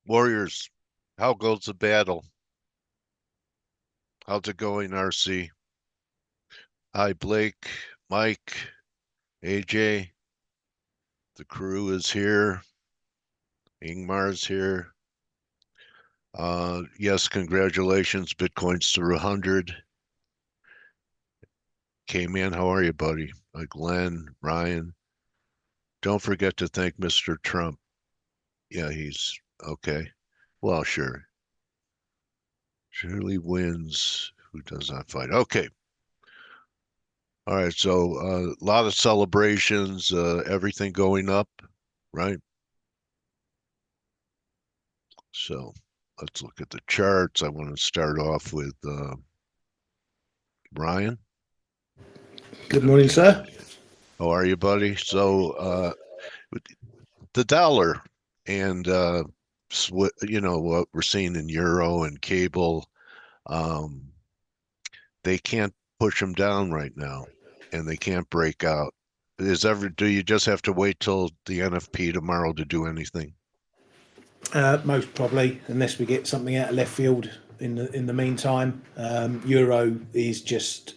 Warriors, how goes the battle? How's it going, RC? Hi, Blake, Mike, AJ. The crew is here. Ingmar's here. Yes, congratulations. Bitcoin's through 100. K-Man, how are you, buddy? Glenn, Ryan. Don't forget to thank Mr. Trump. Yeah, he's okay. Well, sure. Shirley wins. Who does not fight? Okay. All right. So a lot of celebrations, everything going up, right? So let's look at the charts. I want to start off with Brian. Good morning, Okay. sir. How are you, buddy? So the dollar and you know what we're seeing in euro and cable, um, they can't push them down right now, and they can't break out. Do you just have to wait till the NFP tomorrow to do anything? Most probably, unless we get something out of left field in the meantime. Euro is just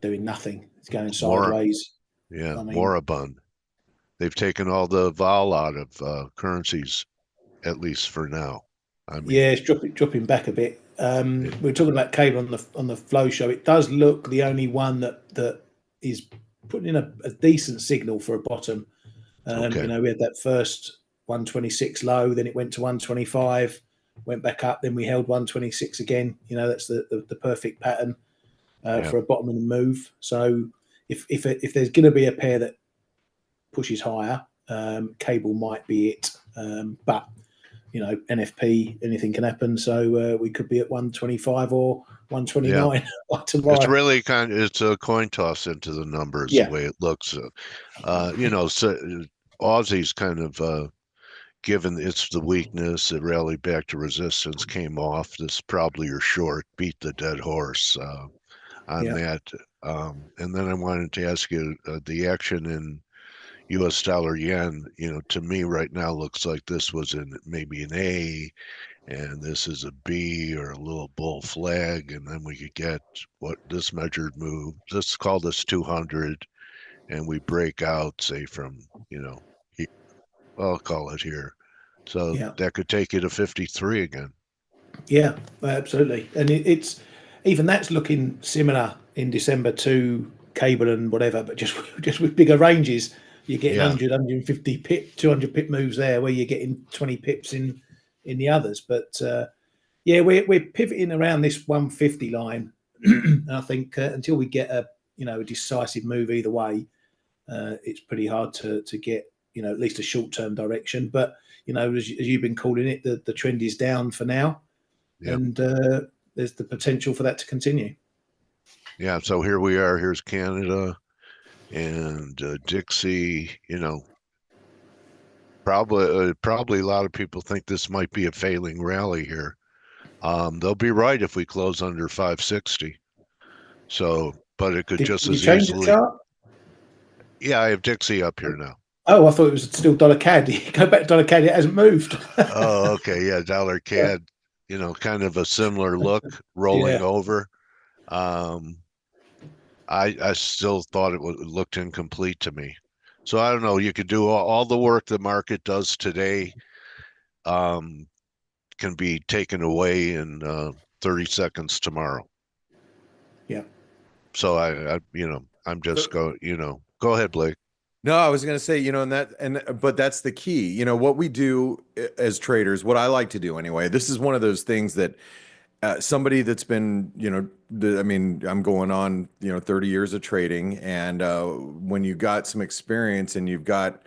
doing nothing. It's going More, sideways. yeah, I mean, moribund. They've taken all the vol out of currencies, at least for now. I yeah, mean, it's dropping back a bit. it, We are talking about cable on the flow show. It does look the only one that is putting in a decent signal for a bottom. okay, We had that first 126 low, then it went to 125, went back up, then we held 126 again. That's the perfect pattern yeah, for a bottom and move. So if there's going to be a pair that pushes higher, cable might be it. But NFP, anything can happen. So we could be at 125 or yeah. 129 It's tomorrow. really it's a coin toss into the numbers the Yeah, way it looks. So Aussie's kind of given it's the weakness, it rallied back to resistance, came off. This is probably your short, beat the dead horse on yeah, that. And then I wanted to ask you the action in U.S. dollar yen. To me right now looks like this was in maybe an A, and this is a B or a little bull flag, and then we could get what this measured move. Let's call this 200, and we break out, say from I'll call it here. So yeah. that could take you to 53 again. Yeah, absolutely. And it's even that's looking similar in December to cable and whatever, but just just with bigger ranges. You're getting Yeah, 100, pip, 200 pip moves there, where you're getting 20 pips in the others. But yeah, we're pivoting around this 150 line. And I think until we get a decisive move either way, it's pretty hard to get at least a short term direction. But as you've been calling it, the trend is down for now, yeah, and there's the potential for that to continue. yeah. So here we are. Here's Canada and Dixie. Probably a lot of people think this might be a failing rally here. They'll be right if we close under 560. So, but it could Did just you as change the easily. chart? Yeah, I have Dixie up here now. Oh, I thought it was still dollar CAD. Go back to dollar CAD. It hasn't moved. Oh, okay. Yeah, dollar CAD, kind of a similar look rolling Yeah, over. Um, I still thought it looked incomplete to me. So I don't know. You could do all the work the market does today, um, can be taken away in 30 seconds tomorrow. yeah. So I'm just So go ahead, Blake. no, I was going to say, but that's the key. What we do as traders, what I like to do anyway. This is one of those things that somebody that's been, I mean, I'm going on, 30 years of trading, and when you got some experience and you've got,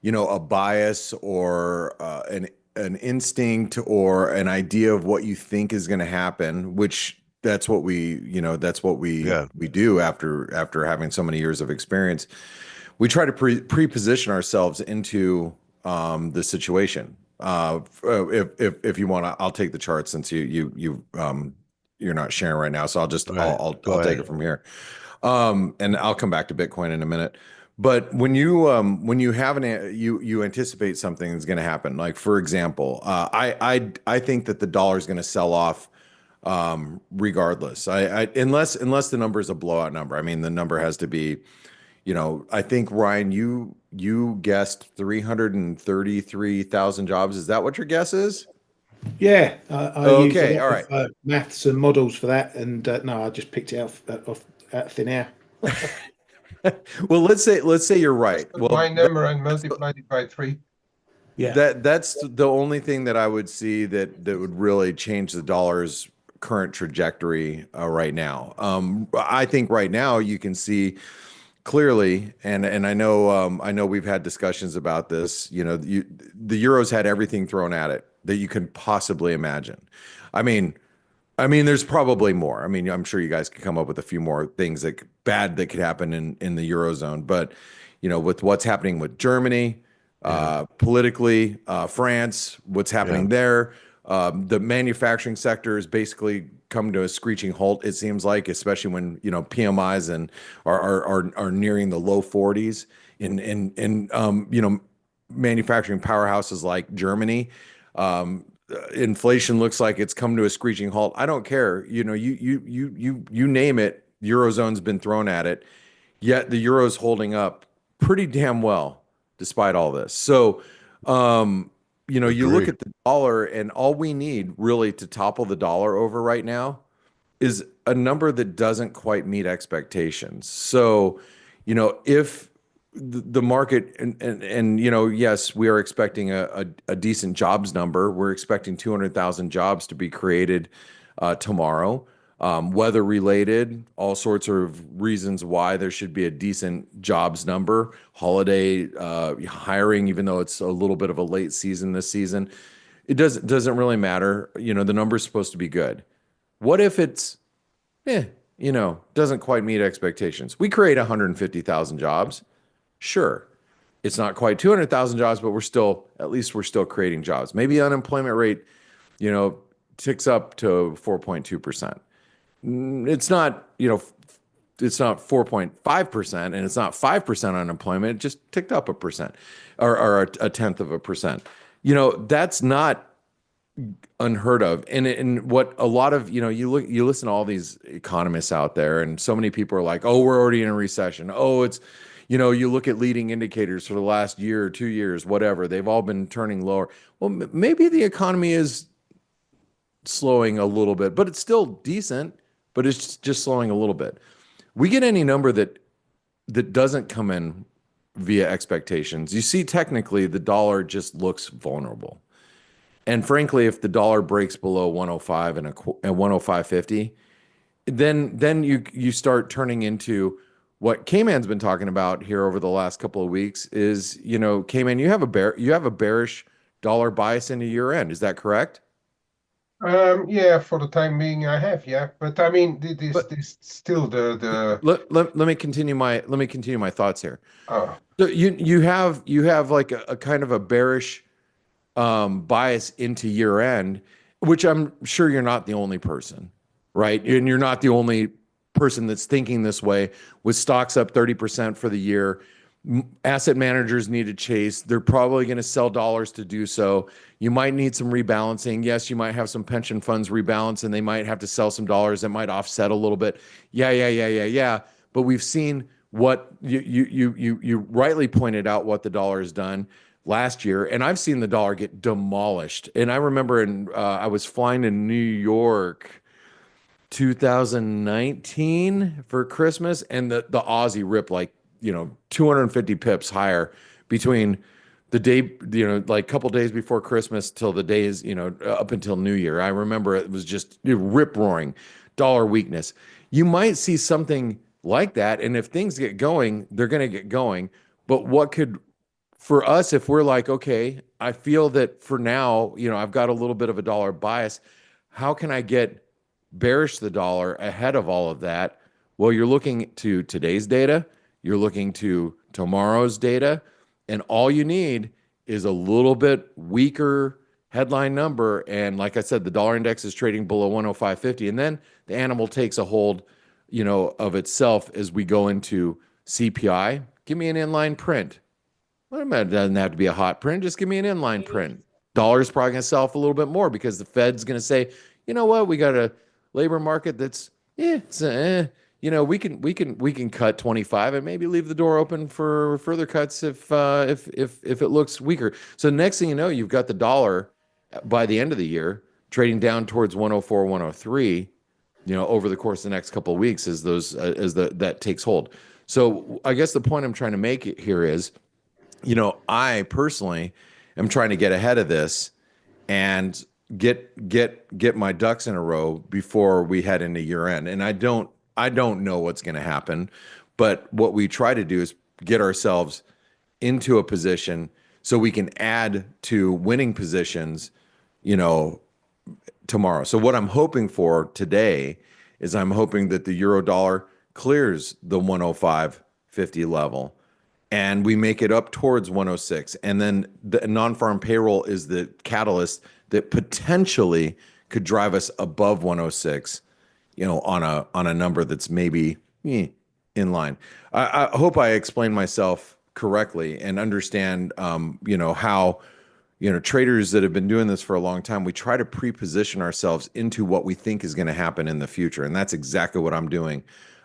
a bias or an instinct or an idea of what you think is going to happen, which that's what Yeah, we do after having so many years of experience. We try to pre-position ourselves into the situation. If you want to, I'll take the chart since you're not sharing right now. So right. I'll Go take ahead. it from here. And I'll come back to Bitcoin in a minute. But when you have you anticipate something that's going to happen, like for example, I think that the dollar is going to sell off regardless. Unless the number is a blowout number. I mean, the number has to be, I think Ryan, you guessed 333,000 jobs. Is that what your guess is? Yeah, I used a Okay, lot all right. of maths and models for that, and no, I just picked it out of thin air. Well, let's say you're right. Just took Well, my number and multiplied it by 3. Yeah, that's the only thing that I would see that would really change the dollar's current trajectory right now. I think right now you can see clearly, and I know we've had discussions about this. The Euros had everything thrown at it that you can possibly imagine. I mean, there's probably more. I mean, I'm sure you guys could come up with a few more things that could happen in the Eurozone. But with what's happening with Germany, politically, France, what's happening there, the manufacturing sector has basically come to a screeching halt. It seems like, especially when PMIs and are nearing the low 40s in manufacturing powerhouses like Germany. Inflation looks like it's come to a screeching halt. I don't care. You name it, Eurozone's been thrown at it, yet the Euro's holding up pretty damn well despite all this. So, you look at the dollar, and all we need really to topple the dollar over right now is a number that doesn't quite meet expectations. So, if the market and yes, we are expecting a decent jobs number. We're expecting 200,000 jobs to be created tomorrow. Weather related, all sorts of reasons why there should be a decent jobs number. Holiday hiring, even though it's a little bit of a late season this season, it doesn't really matter. The number's supposed to be good. What if it's doesn't quite meet expectations? We create 150,000 jobs. Sure, it's not quite 200,000 jobs, but at least we're still creating jobs. Maybe the unemployment rate, ticks up to 4.2%. It's not, it's not 4.5% and it's not 5% unemployment. It just ticked up 1% or a tenth of a percent. That's not unheard of. And what a lot of, you listen to all these economists out there, and so many people are like, oh, we're already in a recession. Oh, it's, you look at leading indicators for the last year or 2 years, whatever, they've all been turning lower. Well, maybe the economy is slowing a little bit, but it's still decent, but it's just slowing a little bit. We get any number that doesn't come in via expectations. You see, technically, the dollar just looks vulnerable. And frankly, if the dollar breaks below 105 and 105.50, then you start turning into what K-Man's been talking about here over the last couple of weeks is, K-Man, you have a bearish dollar bias into year end. Is that correct? Yeah, for the time being, I have, yeah. But I mean, this still the. Let me continue my thoughts here. Oh. So you have like a kind of a bearish bias into year end, which I'm sure you're not the only person, right? And you're not the only person that's thinking this way. With stocks up 30% for the year, asset managers need to chase. They're probably going to sell dollars to do so. You might need some rebalancing. Yes, you might have some pension funds rebalance, and they might have to sell some dollars that might offset a little bit. Yeah. But we've seen what you rightly pointed out what the dollar has done last year, and I've seen the dollar get demolished. And I remember I was flying to New York 2019 for Christmas, and the Aussie ripped like 250 pips higher between the day, like a couple days before Christmas till the days, up until New Year. I remember it was just rip roaring dollar weakness. You might see something like that, and if things get going, they're going to get going. But what could, for us, if we're like, okay, I feel that for now, I've got a little bit of a dollar bias. How can I get bearish the dollar ahead of all of that? Well, you're looking to today's data, you're looking to tomorrow's data, and all you need is a little bit weaker headline number. And like I said, the dollar index is trading below 105.50, and then the animal takes a hold, of itself as we go into CPI. Give me an inline print. Well, it doesn't have to be a hot print. Just give me an inline print. Dollar's probably going to sell off a little bit more because the Fed's going to say, you know what, we got a labor market that's we can cut 25 and maybe leave the door open for further cuts if it looks weaker. So next thing you know, you've got the dollar by the end of the year trading down towards 104, 103, over the course of the next couple of weeks that takes hold. So I guess the point I'm trying to make here is, I personally am trying to get ahead of this and get my ducks in a row before we head into year end. And I don't know what's going to happen, but what we try to do is get ourselves into a position so we can add to winning positions, tomorrow. So what I'm hoping for today is I'm hoping that the euro dollar clears the 105.50 level and we make it up towards 106. And then the non-farm payroll is the catalyst that potentially could drive us above 106, on a number that's maybe in line. I hope I explained myself correctly and understand, how, traders that have been doing this for a long time, we try to pre-position ourselves into what we think is going to happen in the future. And that's exactly what I'm doing.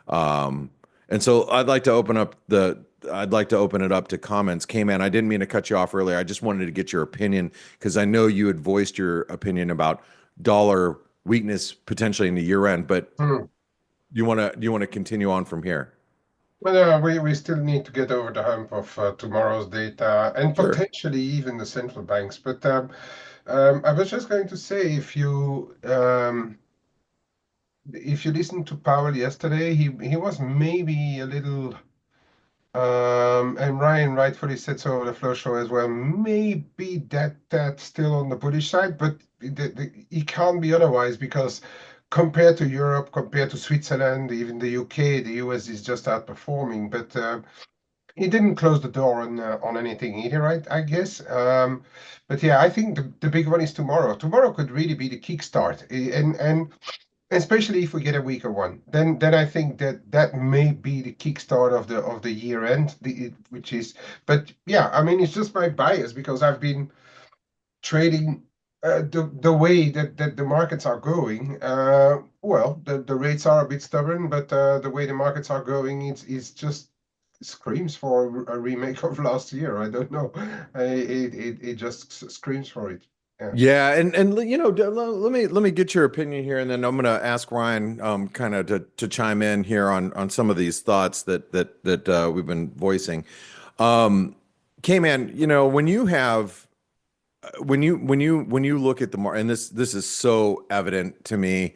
And so I'd like to open it up to comments. K-Man, I didn't mean to cut you off earlier. I just wanted to get your opinion because I know you had voiced your opinion about dollar weakness potentially in the year end, but do you want to continue on from here? Well, we still need to get over the hump of tomorrow's data and Sure. potentially even the central banks. But I was just going to say, if you listen to Powell yesterday, he was maybe a little, and Ryan rightfully said so on the Flow Show as well. Maybe that's still on the bullish side, but it can't be otherwise because compared to Europe, compared to Switzerland, even the UK, the US is just outperforming. But he didn't close the door on anything either, right? I guess. But yeah, I think the big one is tomorrow. Tomorrow could really be the kickstart, and especially if we get a weaker one, then I think that may be the kickstart of the year end, which is. But yeah, I mean, it's just my bias because I've been trading the way that the markets are going. Well, the rates are a bit stubborn, but the way the markets are going, it's just screams for a remake of last year. I don't know. It just screams for it. Yeah, and let me get your opinion here, and then I'm going to ask Ryan kind of to chime in here on some of these thoughts that we've been voicing. K-Man, when you look at the market, and this is so evident to me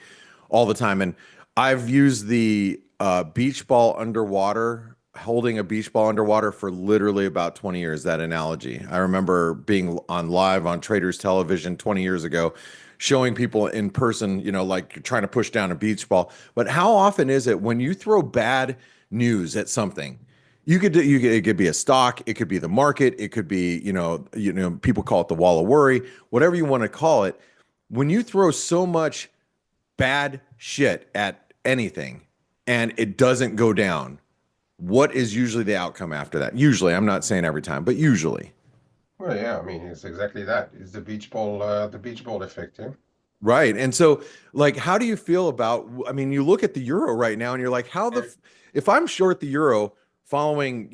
all the time, and I've used the beach ball underwater, holding a beach ball underwater for literally about 20 years, that analogy. I remember being live on Traders Television 20 years ago, showing people in person, like you're trying to push down a beach ball. But how often is it when you throw bad news at something? It could be a stock, it could be the market, it could be, people call it the wall of worry, whatever you want to call it. When you throw so much bad shit at anything and it doesn't go down, what is usually the outcome after that? Usually, I'm not saying every time, but usually. Well, yeah, I mean, it's exactly that. It's the beach ball effect, yeah. Right. And so, like, how do you feel about, I mean, you look at the euro right now and you're like, if I'm short the euro following,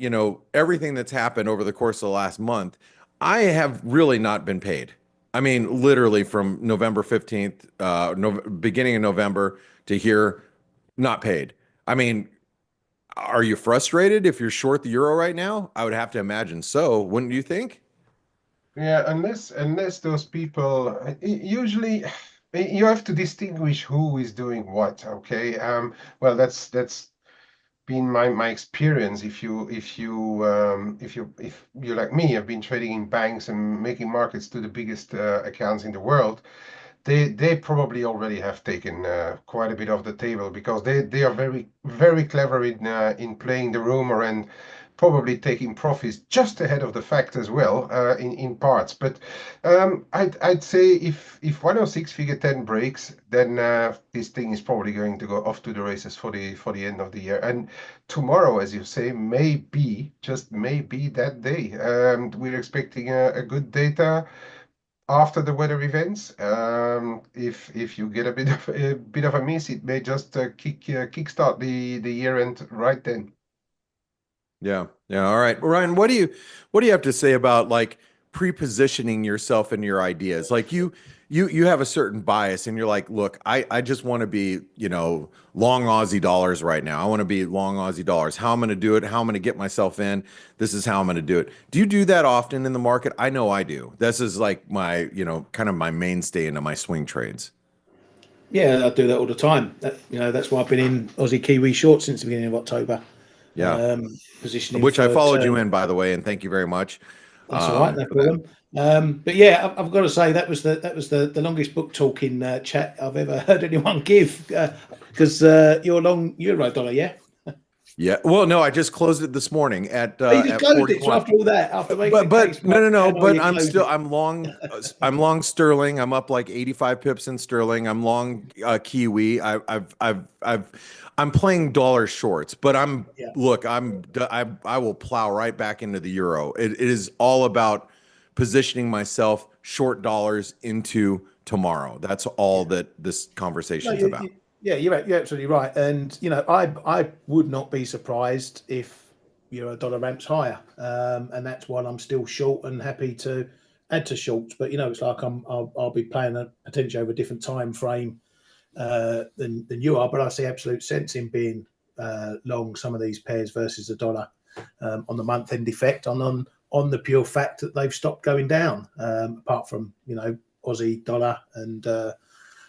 everything that's happened over the course of the last month, I have really not been paid. I mean, literally from November 15th, beginning of November to here, not paid. I mean, are you frustrated if you're short the euro right now? I would have to imagine so, wouldn't you think? Yeah, unless those people usually you have to distinguish who is doing what. Okay. Well, that's been my experience. If you like me, have been trading in banks and making markets to the biggest accounts in the world, they probably already have taken quite a bit off the table because they are very very clever in playing the rumor and probably taking profits just ahead of the fact as well, in parts. But I'd say if 106 figure 10 breaks, then this thing is probably going to go off to the races for the end of the year. And tomorrow, as you say, may be just may be that day. We're expecting a good data after the weather events. If you get a bit of a miss, it may just kickstart the year end right then. Yeah. Yeah. All right. Ryan, what do you have to say about like pre-positioning yourself and your ideas? Like you have a certain bias and you're like, look, I just want to be, long Aussie dollars right now. I want to be long Aussie dollars. How I'm going to do it, how I'm going to get myself in. This is how I'm going to do it. Do you do that often in the market? I know I do. This is like my, kind of my mainstay into my swing trades. Yeah, I do that all the time. That's why I've been in Aussie Kiwi short since the beginning of October. Yeah. Positioning Which I for followed you turn. in, by the way, and thank you very much. That's all right, no For that. problem. But yeah, I've got to say that was the longest book talking chat I've ever heard anyone give. Because you're long euro dollar, yeah. Yeah. Well, no, I just closed it this morning at Oh, you just at closed it. So 41. after all that, after making the But case, no. how are But you closing it? I'm long sterling. I'm up like 85 pips in sterling. I'm long Kiwi. I'm playing dollar shorts. But Yeah. look, I will plow right back into the euro. It is all about positioning myself short dollars into tomorrow. That's all that this No, conversation's about. yeah, you're absolutely right. And I would not be surprised if euro dollar ramps higher, and that's why I'm still short and happy to add to shorts. But it's like I'll be playing a potentially over a different time frame than you are. But I see absolute sense in being long some of these pairs versus the dollar on the month end effect, on the pure fact that they've stopped going down. Apart from Aussie dollar and a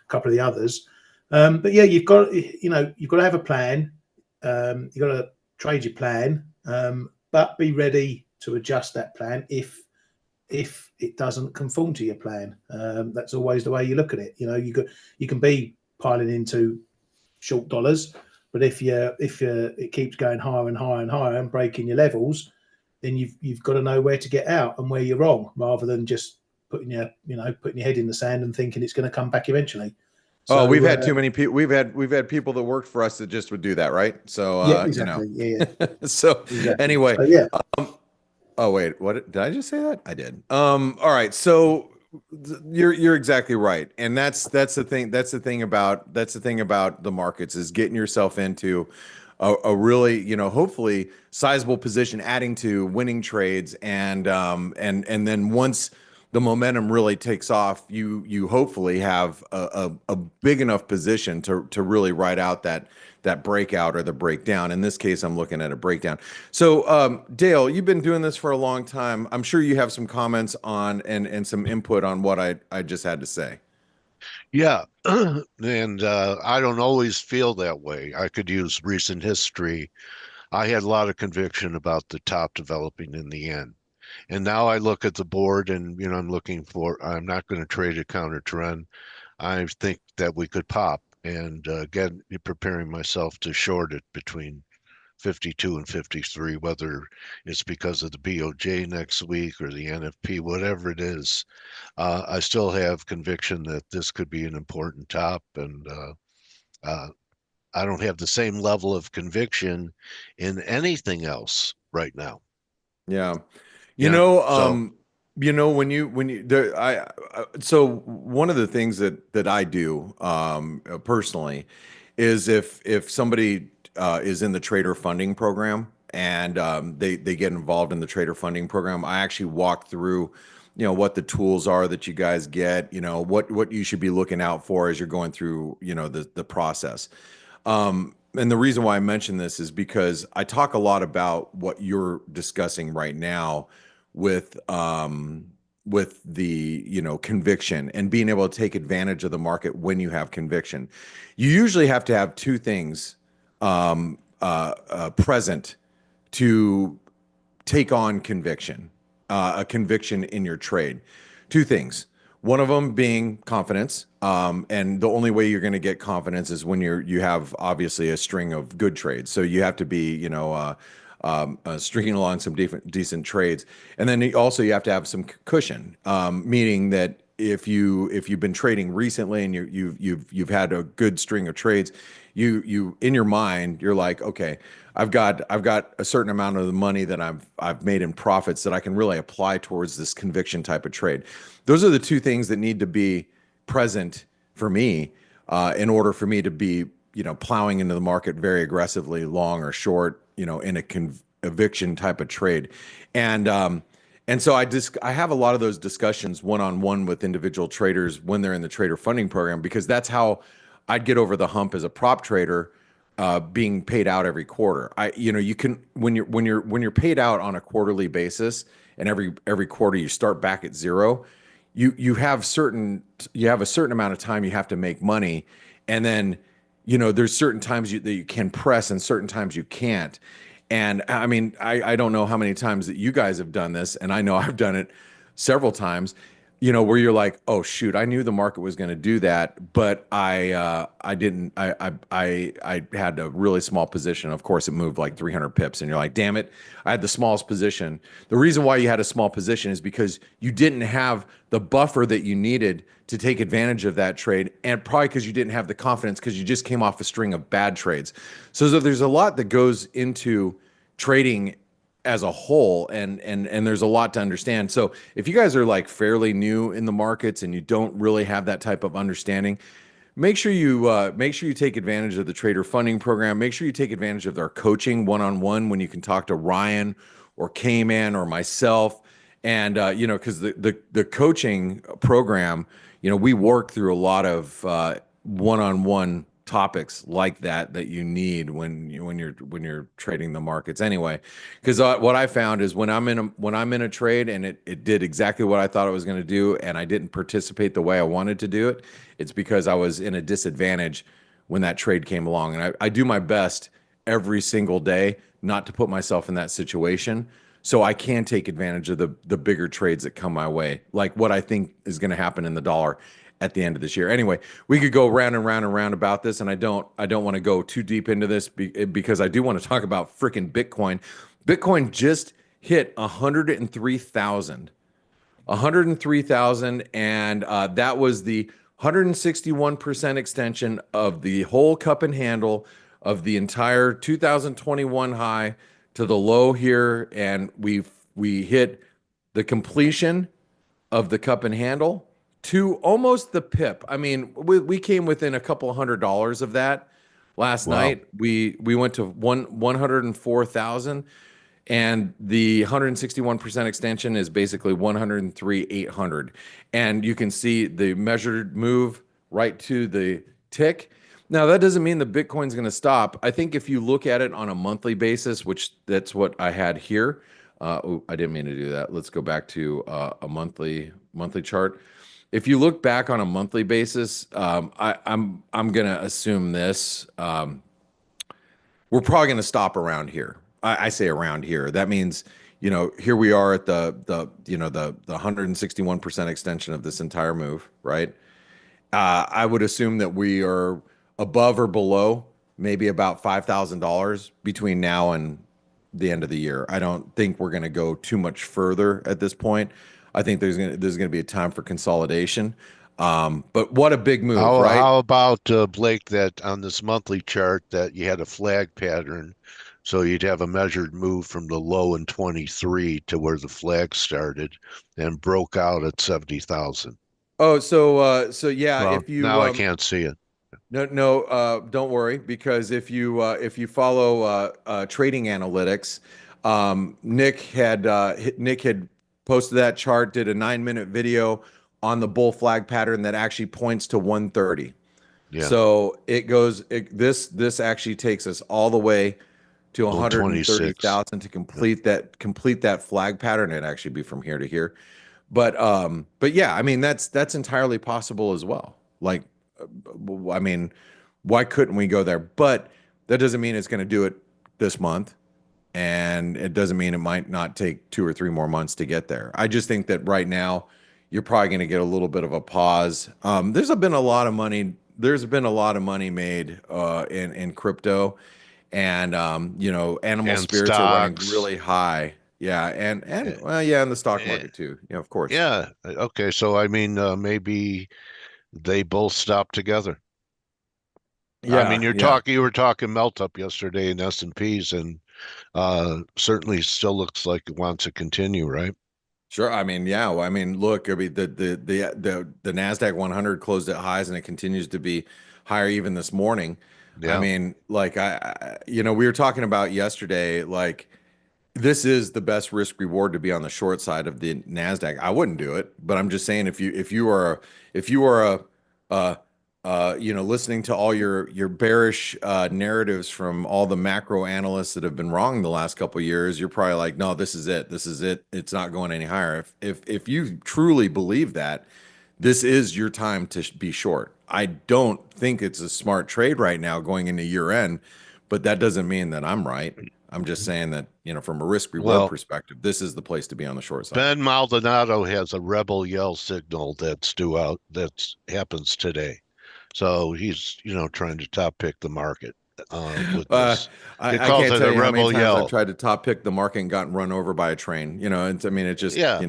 couple of the others. But yeah, you've got to have a plan. You've got to trade your plan, but be ready to adjust that plan if it doesn't conform to your plan. That's always the way you look at it. You can be piling into short dollars, but if it keeps going higher and higher and higher and breaking your levels, then you've got to know where to get out and where you're wrong, rather than just putting your head in the sand and thinking it's going to come back eventually. Oh, So we've had too many people. We've had people that worked for us that just would do that, right? So, yeah, exactly. Yeah, So exactly. anyway, So yeah, oh wait, what did I just say that? I did. All right. So you're exactly right, and that's the thing. That's the thing about the markets is getting yourself into a really, hopefully sizable position, adding to winning trades, and then once the momentum really takes off, you hopefully have a big enough position to really ride out that breakout or the breakdown. In this case, I'm looking at a breakdown. So, Dale, you've been doing this for a long time. I'm sure you have some comments on and some input on what I just had to say. Yeah, and I don't always feel that way. I could use recent history. I had a lot of conviction about the top developing in the end. And now I look at the board and, I'm not going to trade a counter trend. I think that we could pop and get preparing myself to short it between 52 and 53, whether it's because of the BOJ next week or the NFP, whatever it is. I still have conviction that this could be an important top, and uh, I don't have the same level of conviction in anything else right now. Yeah. You Yeah. know, So, um, when you there, so one of the things that I do personally is if somebody is in the trader funding program and they get involved in the trader funding program, I actually walk through, what the tools are that you guys get, what you should be looking out for as you're going through, the process. And the reason why I mention this is because I talk a lot about what you're discussing right now with the conviction and being able to take advantage of the market when you have conviction. You usually have to have two things present to take on conviction, a conviction in your trade. Two things. One of them being confidence, and the only way you're going to get confidence is when you have obviously a string of good trades. So you have to be, stringing along some decent trades. And then also you have to have some cushion, meaning that if you've been trading recently and you've had a good string of trades, you in your mind you're like, okay, I've got a certain amount of the money that I've made in profits that I can really apply towards this conviction type of trade. Those are the two things that need to be present for me in order for me to be, plowing into the market very aggressively, long or short, in a conviction type of trade. And so I have a lot of those discussions one-on-one with individual traders when they're in the trader funding program, because that's how I'd get over the hump as a prop trader, being paid out every quarter. You can, when you're paid out on a quarterly basis, and every quarter you start back at zero, you have a certain amount of time you have to make money, and then there's certain times that you can press and certain times you can't. And I mean, I don't know how many times that you guys have done this, and I know I've done it several times, where you're like, oh shoot, I knew the market was going to do that, but I didn't. I had a really small position. Of course, it moved like 300 pips, and you're like, damn it, I had the smallest position. The reason why you had a small position is because you didn't have the buffer that you needed to take advantage of that trade, and probably because you didn't have the confidence because you just came off a string of bad trades. So there's a lot that goes into trading as a whole, and there's a lot to understand. So if you guys are like fairly new in the markets and you don't really have that type of understanding, make sure you take advantage of the trader funding program. Make sure you take advantage of their coaching one-on-one when you can talk to Ryan or K-Man or myself. And because the coaching program, we work through a lot of one-on-one topics like that you need when you're trading the markets anyway. Because what I found is when I'm in a trade and it did exactly what I thought it was going to do, and I didn't participate the way I wanted to do it, it's because I was in a disadvantage when that trade came along. And I do my best every single day not to put myself in that situation, so I can take advantage of the bigger trades that come my way, like what I think is going to happen in the dollar at the end of this year. Anyway, we could go round and round and round about this, and I don't want to go too deep into this because I do want to talk about freaking Bitcoin. Bitcoin just hit 103,000. 103,000, and that was the 161% extension of the whole cup and handle of the entire 2021 high to the low here, and we hit the completion of the cup and handle to almost the pip. I mean, we came within a couple $100 of that last night. We went to 104,000, and the 161% extension is basically 103,800. And you can see the measured move right to the tick. Now, that doesn't mean the Bitcoin's going to stop. I think if you look at it on a monthly basis, which that's what I had here. I didn't mean to do that. Let's go back to a monthly chart. If you look back on a monthly basis, I'm going to assume this. We're probably going to stop around here. I say around here. That means, here we are at the 161% extension of this entire move, right? I would assume that we are above or below maybe about $5,000 between now and the end of the year. I don't think we're going to go too much further at this point. I think there's going to be a time for consolidation. But what a big move, right? How about Blake, that on this monthly chart that you had a flag pattern, so you'd have a measured move from the low in 23 to where the flag started and broke out at 70,000. Oh, so yeah, Well, if you now I can't see it. No, don't worry, because if you follow Trading Analytics, Nick had posted that chart, did a 9-minute video on the bull flag pattern that actually points to 130. Yeah. So this actually takes us all the way to 130,000 to complete that flag pattern. It'd actually be from here to here. But yeah, I mean, that's entirely possible as well. Like, I mean, why couldn't we go there? But that doesn't mean it's going to do it this month, and it doesn't mean it might not take 2 or 3 more months to get there. I just think that right now you're probably going to get a little bit of a pause. There's been a lot of money. There's been a lot of money made in crypto, and you know, animal And spirits are running stocks. really high. Yeah, and eh, well, yeah, in the stock eh, market too. Yeah, of course. Yeah. Okay. So I mean, maybe they both stop together. I mean, Yeah, yeah. you were talking melt up yesterday in S&Ps, and certainly still looks like it wants to continue, right? Sure. I mean, yeah. Well, I mean, look, I mean, the Nasdaq 100 closed at highs, and it continues to be higher even this morning. I Yeah. mean, like you know, we were talking about yesterday, like this is the best risk reward to be on the short side of the Nasdaq. I wouldn't do it, but I'm just saying if you are you know, listening to all your bearish narratives from all the macro analysts that have been wrong the last couple of years, you're probably like, no, this is it. This is it. It's not going any higher. If you truly believe that, this is your time to be short. I don't think it's a smart trade right now going into year end, but that doesn't mean that I'm right. I'm just saying that, you know, from a risk reward Well, perspective, this is the place to be on the short side. Ben Maldonado has a rebel yell signal that's due out that happens today. So he's, trying to top pick the market with Uh, this. He I calls can't it tell a you how many rebel times I've yell. tried to top pick the market and gotten run over by a train. You know, and I mean, it just, Yeah.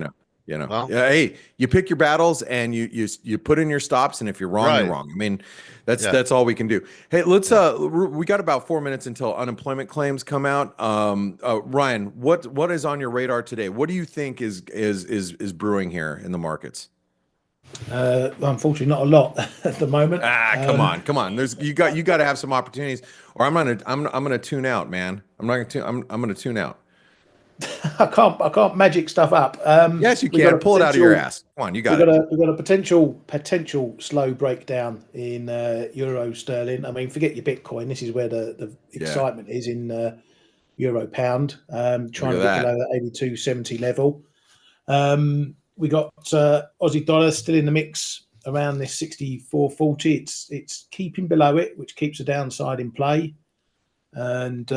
Well, yeah. Hey, you pick your battles and you put in your stops, and if you're wrong, you're right. wrong. I mean, Yeah. that's all we can do. Hey, let's Yeah. we got about 4 minutes until unemployment claims come out. Ryan, what is on your radar today? What do you think is brewing here in the markets? Unfortunately, not a lot at the moment. Ah, come on. There's you got to have some opportunities, or I'm gonna tune out, man. I'm not gonna tune. I'm gonna tune out. I can't magic stuff up. Yes, you We got can a pull it out of your potential. ass. Come on, you We got got it. a potential slow breakdown in euro sterling. I mean, forget your Bitcoin. This is where the Yeah, excitement is in euro pound. look Trying at to get that. below that 82.70 level. We got Aussie dollar still in the mix around this 64.40. It's keeping below it, which keeps the downside in play. And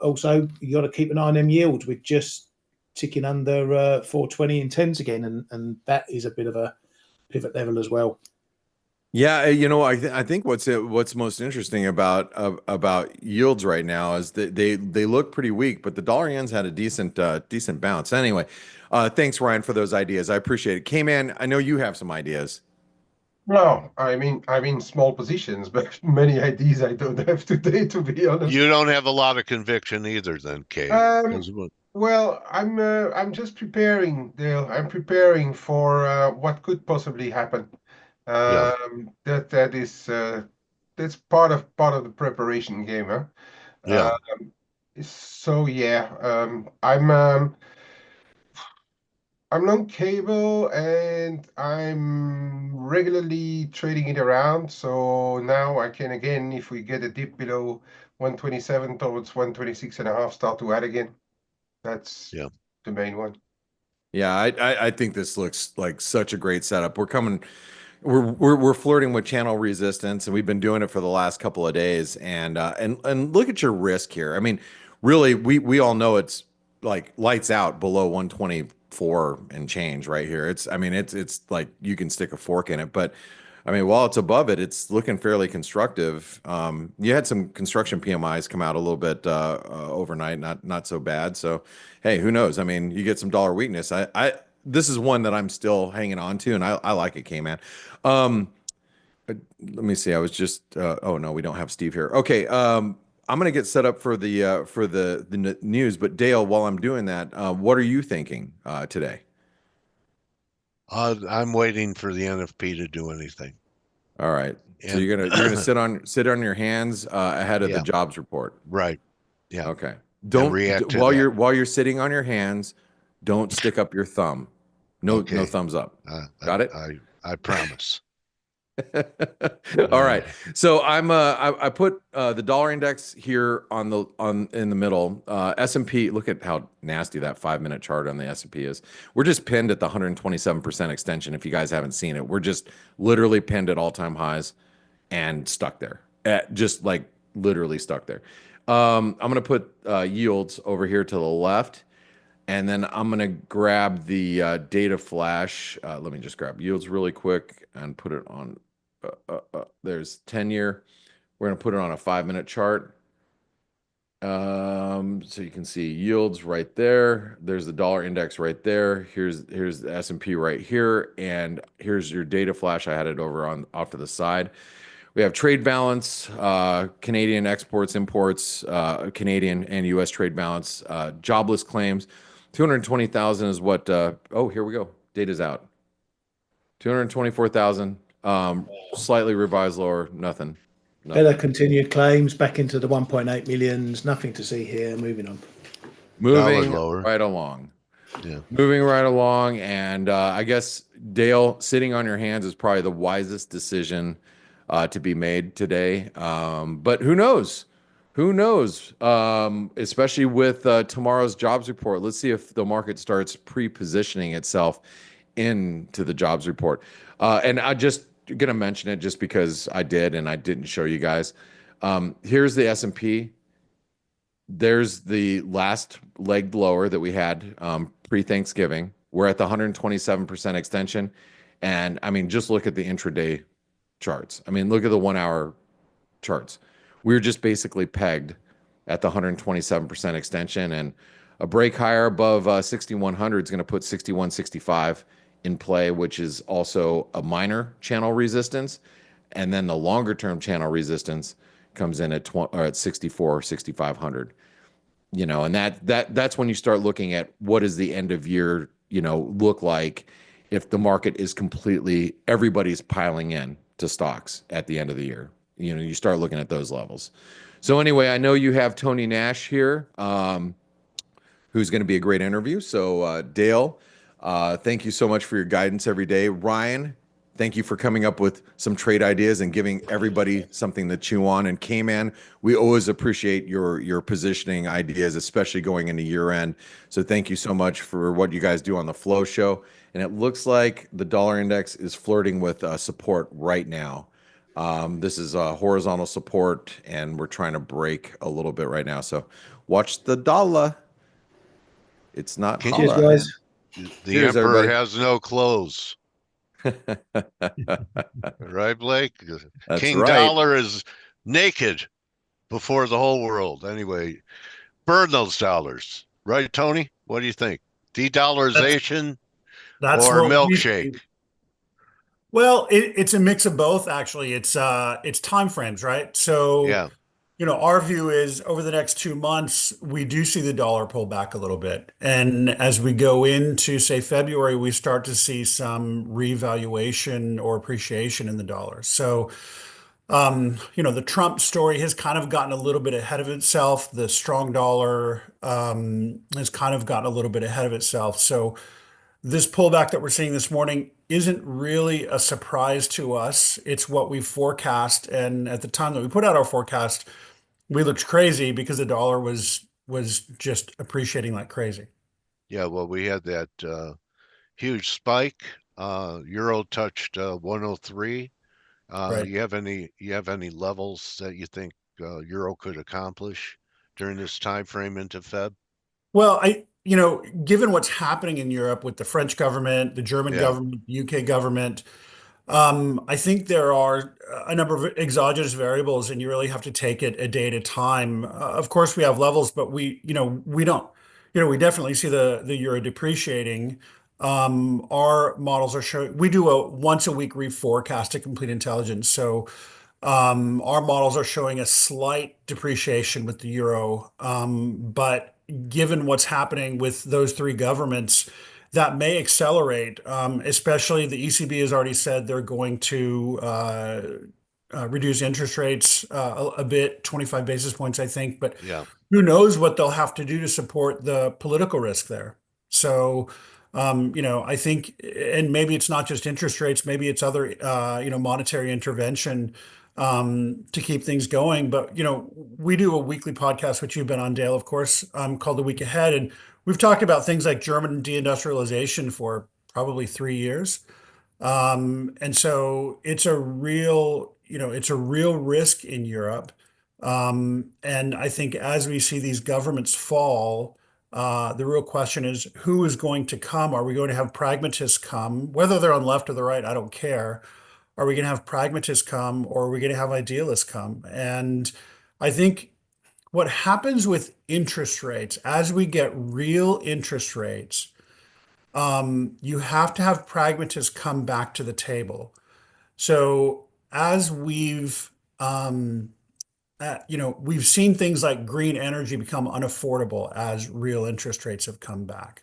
also, you got to keep an eye on them yields. We're just ticking under 420 in tens again, and that is a bit of a pivot level as well. Yeah, you know, I think what's most interesting about yields right now is that they look pretty weak, but the dollar yen's had a decent bounce. Anyway, thanks Ryan for those ideas. I appreciate it. K-Man, I know you have some ideas. No, I'm in small positions, but many ideas I don't have today, to be honest. You don't have a lot of conviction either, then, Kate. Um, well, I'm just preparing, Dale. I'm preparing for what could possibly happen. Yeah. That is that's part of the preparation game, huh? Yeah. So yeah, I'm non-cable and I'm regularly trading it around. So now I can again, if we get a dip below 127 towards 126 and a half, start to add again. That's Yeah. the main one. Yeah, I think this looks like such a great setup. We're flirting with channel resistance, and we've been doing it for the last couple of days. And look at your risk here. I mean, really, we all know it's like lights out below 124 and change right here. It's like you can stick a fork in it. But I mean, while it's above it, it's looking fairly constructive. You had some construction PMIs come out a little bit overnight, not so bad. So, hey, who knows? I mean, you get some dollar weakness. I this is one that I'm still hanging on to, and I like it, K-Man. Let me see. I was just oh no, we don't have Steve here. Okay, I'm gonna get set up for the news. But Dale, while I'm doing that, what are you thinking today? I'm waiting for the NFP to do anything. All right. So And you're gonna sit on your hands ahead of the yeah, jobs report. right. Yeah. Okay. And Don't react to that. while you're sitting on your hands, don't stick up your thumb. No Okay. thumbs up. Uh, I, Got it? I promise. All right. So I put the dollar index here on in the middle. S&P, look at how nasty that 5-minute chart on the S&P is. We're just pinned at the 127% extension if you guys haven't seen it. We're just literally pinned at all-time highs and stuck there. Just like literally stuck there. I'm going to put yields over here to the left. And then I'm going to grab the data flash. Let me just grab yields really quick and put it on. There's 10-year. We're going to put it on a 5-minute chart. So you can see yields right there. There's the dollar index right there. Here's the S&P right here, and here's your data flash. I had it over on off to the side. We have trade balance, Canadian exports, imports, Canadian and U.S. trade balance, jobless claims. 220,000 is what. Oh, here we go. Data's out. 224,000. Slightly revised lower. Nothing. Better continued claims back into the 1.8 millions. Nothing to see here. Moving on. Moving lower. right along. Yeah. Moving right along. And I guess, Dale, sitting on your hands is probably the wisest decision to be made today. But who knows? Who knows? Especially with tomorrow's jobs report. Let's see if the market starts pre-positioning itself into the jobs report. And I just going to mention it just because I did and I didn't show you guys. Here's the S&P. There's the last leg lower that we had pre-Thanksgiving. We're at the 127% extension. And I mean, just look at the intraday charts. I mean, look at the 1 hour charts. We're just basically pegged at the 127% extension, and a break higher above 6,100 is going to put 6165 in play, which is also a minor channel resistance. And then the longer term channel resistance comes in at 64, 6,500. You know, and that's when you start looking at what does the end of year, you know, look like if the market is completely, everybody's piling in to stocks at the end of the year. You know, you start looking at those levels. So anyway, I know you have Tony Nash here, who's going to be a great interview. So Dale, thank you so much for your guidance every day. Ryan, thank you for coming up with some trade ideas and giving everybody something to chew on. And K-Man, we always appreciate your positioning ideas, especially going into year end. So thank you so much for what you guys do on the Flow Show. And it looks like the dollar index is flirting with support right now. This is horizontal support, and we're trying to break a little bit right now. So watch the dollar. It's not Cheers, holla. guys. The Cheers, emperor everybody. has no clothes. Right, Blake? That's King right. Dollar is naked before the whole world. Anyway, burn those dollars. Right, Tony? What do you think? De-dollarization That's or what we milkshake? do. Well, it's a mix of both, actually. It's time frames, right? So, Yeah. our view is over the next 2 months, we do see the dollar pull back a little bit. And as we go into, say, February, we start to see some revaluation or appreciation in the dollar. So, the Trump story has kind of gotten a little bit ahead of itself. The strong dollar has kind of gotten a little bit ahead of itself. So, this pullback that we're seeing this morning isn't really a surprise to us. It's what we forecast. And at the time that we put out our forecast, we looked crazy because the dollar was just appreciating like crazy. Yeah, well, we had that huge spike. Euro touched 103. Right. You have any levels that you think Euro could accomplish during this time frame into Feb? Well, given what's happening in Europe with the French government, the German Yeah. government, the UK government, I think there are a number of exogenous variables, and you really have to take it a day at a time. Of course, we have levels, but we don't. We definitely see the euro depreciating. Our models are showing we do a once a week reforecast to complete intelligence. So our models are showing a slight depreciation with the euro, but given what's happening with those three governments, that may accelerate. Especially the ECB has already said they're going to reduce interest rates a bit, 25 basis points, I think. But Yeah. who knows what they'll have to do to support the political risk there. So, I think, and maybe it's not just interest rates, maybe it's other, monetary intervention to keep things going. But, we do a weekly podcast, which you've been on, Dale, of course, called The Week Ahead. And we've talked about things like German deindustrialization for probably 3 years. And so it's a real risk in Europe. And I think as we see these governments fall, the real question is who is going to come? Are we going to have pragmatists come? Whether they're on left or the right, I don't care. Are we going to have pragmatists come or are we going to have idealists come? And I think what happens with interest rates as we get real interest rates, you have to have pragmatists come back to the table. So as we've seen things like green energy become unaffordable as real interest rates have come back.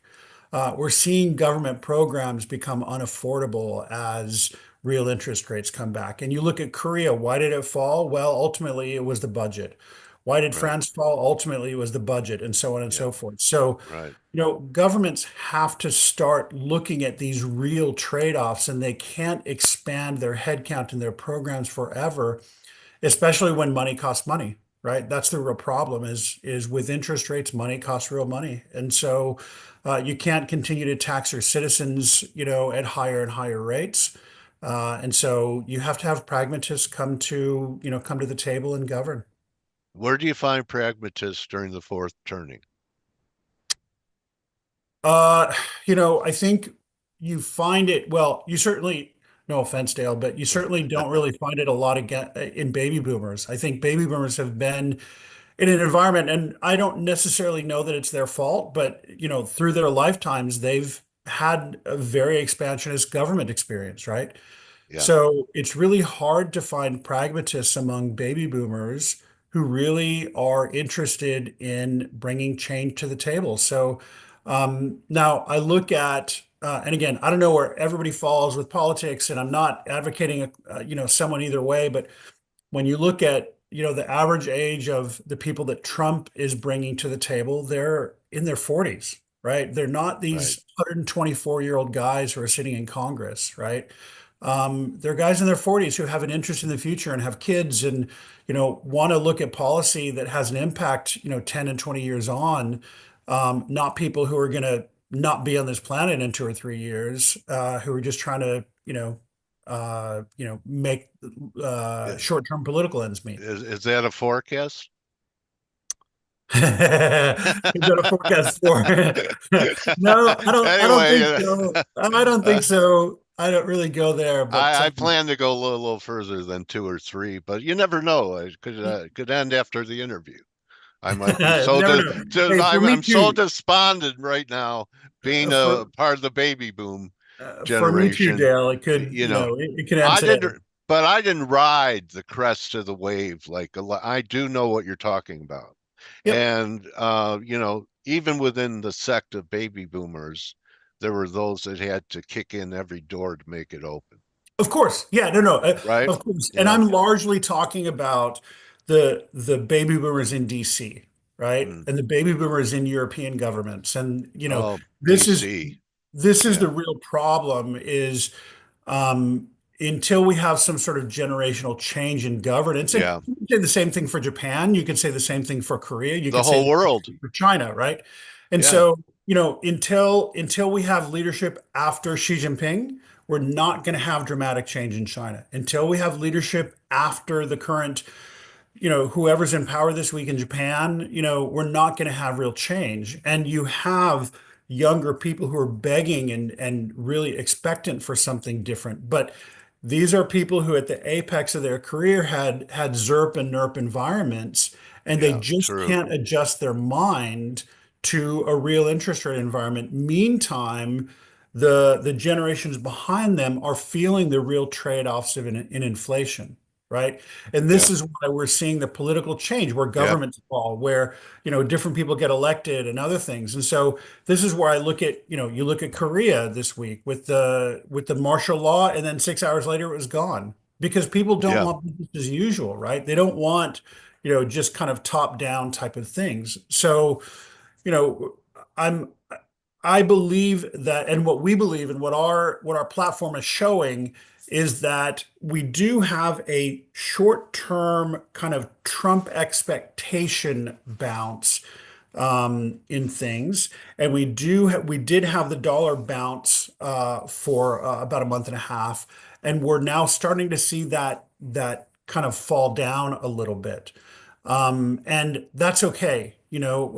We're seeing government programs become unaffordable as real interest rates come back. And you look at Korea, why did it fall? Well, ultimately, it was the budget. Why did Right. France fall? Ultimately, it was the budget, and so on and Yeah. so forth. So, Right. governments have to start looking at these real trade-offs, and they can't expand their headcount and their programs forever, especially when money costs money, right? That's the real problem is with interest rates, money costs real money. And so you can't continue to tax your citizens, at higher and higher rates. And so you have to have pragmatists come to the table and govern. Where do you find pragmatists during the fourth turning? Uh, I think you find it, well, you certainly, no offense, Dale, but you certainly don't really find it a lot again in baby boomers. I think baby boomers have been in an environment, and I don't necessarily know that it's their fault, but through their lifetimes, they've had a very expansionist government experience, right? Yeah. So it's really hard to find pragmatists among baby boomers who really are interested in bringing change to the table. So now I look at, and again, I don't know where everybody falls with politics, and I'm not advocating, someone either way, but when you look at, the average age of the people that Trump is bringing to the table, they're in their 40s, right? They're not Right. these 124-year-old guys who are sitting in Congress, right? They're guys in their 40s who have an interest in the future and have kids and, want to look at policy that has an impact, 10 and 20 years on, not people who are going to not be on this planet in 2 or 3 years, who are just trying to, make Is, short-term political ends meet. is that a forecast? Is that a forecast for? No, I don't think Anyway, so. I don't think so. I don't really go there, but I plan to go a little further than 2 or 3, but you never know. It could end after the interview. I might be so never know. Hey, for me I'm so too. despondent right now, being a For part of the baby boom for me too, generation. Dale. It could, You know, it could end I today. didn't, but I didn't ride the crest of the wave like a lot. I do know what you're talking about, Yep. and even within the sect of baby boomers, there were those that had to kick in every door to make it open. Of course. Yeah, no. Right? Of course. And Yeah. I'm largely talking about the baby boomers in DC, right? Mm. And the baby boomers in European governments. And, Oh, this is DC. this is Yeah. the real problem is um, until we have some sort of generational change in governance, and Yeah. you can say the same thing for Japan, you could say the same thing for Korea, you The could say whole the same world. thing for China, right? And Yeah. so, until we have leadership after Xi Jinping, we're not going to have dramatic change in China. Until we have leadership after the current, whoever's in power this week in Japan, we're not going to have real change. And you have younger people who are begging and really expectant for something different. But these are people who at the apex of their career had ZERP and NERP environments, and they Yeah. just True. can't adjust their mind to a real interest rate environment. Meantime, the generations behind them are feeling the real trade-offs of in inflation, right? And this Yeah. is why we're seeing the political change where Yep. governments fall, where, different people get elected and other things. And so this is where I look at, you look at Korea this week with the martial law, and then 6 hours later it was gone because people don't Yeah. want business as usual, right? They don't want, just kind of top down type of things. So, you know, I'm I believe that, and what we believe, and what our platform is showing is that we do have a short-term kind of Trump expectation bounce in things, and we did have the dollar bounce for about a month and a half, and we're now starting to see that kind of fall down a little bit. And that's okay.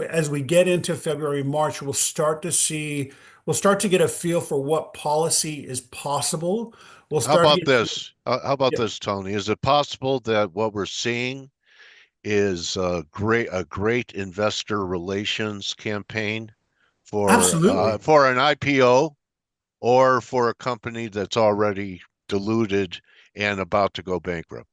As we get into February, March, we'll start to get a feel for what policy is possible. We'll How start to about get, this? How about yeah, this, Tony? Is it possible that what we're seeing is a great investor relations campaign Absolutely. for an IPO or for a company that's already diluted and about to go bankrupt.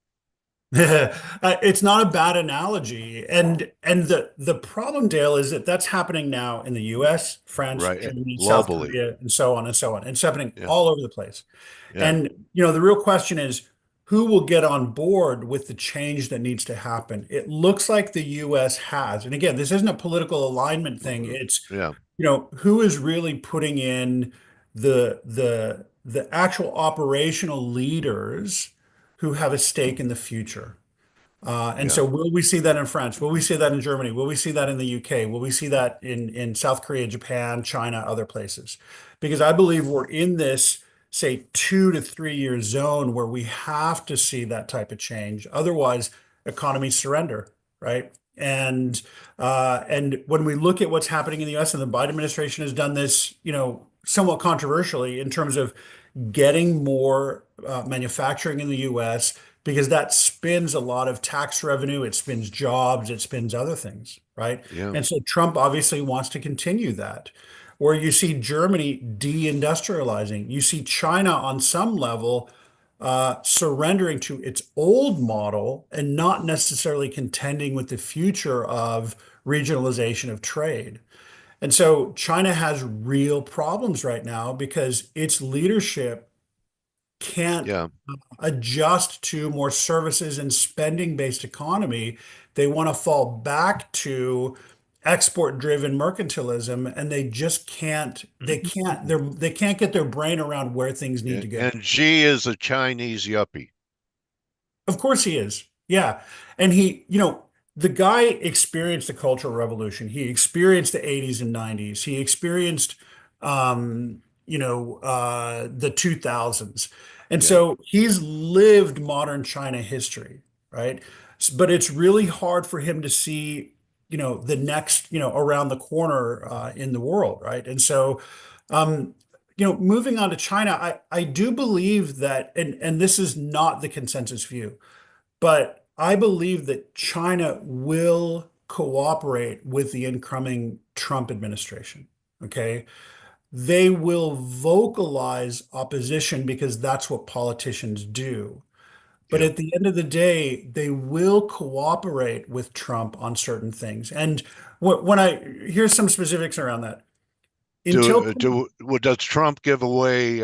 It's not a bad analogy. And the problem, Dale, is that that's happening now in the US, France, Right. Germany, South Globally. Korea, and so on and so on. It's happening Yeah. all over the place. Yeah. And the real question is who will get on board with the change that needs to happen? It looks like the US has. And again, this isn't a political alignment thing. It's, Yeah. who is really putting in the actual operational leaders who have a stake in the future. And Yeah. so will we see that in France? Will we see that in Germany? Will we see that in the UK? Will we see that in South Korea, Japan, China, other places? Because I believe we're in this, say, 2 to 3 year zone where we have to see that type of change. Otherwise, economies surrender, right? And when we look at what's happening in the US, and the Biden administration has done this, somewhat controversially in terms of getting more manufacturing in the US, because that spins a lot of tax revenue, it spins jobs, it spins other things, right? Yeah. And so Trump obviously wants to continue that. Where you see Germany deindustrializing, you see China on some level surrendering to its old model and not necessarily contending with the future of regionalization of trade. And so China has real problems right now because its leadership can't Yeah. adjust to more services and spending based economy. They want to fall back to export driven mercantilism, and they just they can't get their brain around where things need to go. And Xi is a Chinese yuppie. Of course he is. Yeah. And the guy experienced the Cultural Revolution. He experienced the 80s and 90s. He experienced, the 2000s. And Yeah. so he's lived modern China history, right? But it's really hard for him to see, the next, around the corner in the world, right? And so, moving on to China, I do believe that, and this is not the consensus view, but I believe that China will cooperate with the incoming Trump administration. Okay. They will vocalize opposition because that's what politicians do. But Yeah. at the end of the day, they will cooperate with Trump on certain things. And here's some specifics around that. Does Trump give away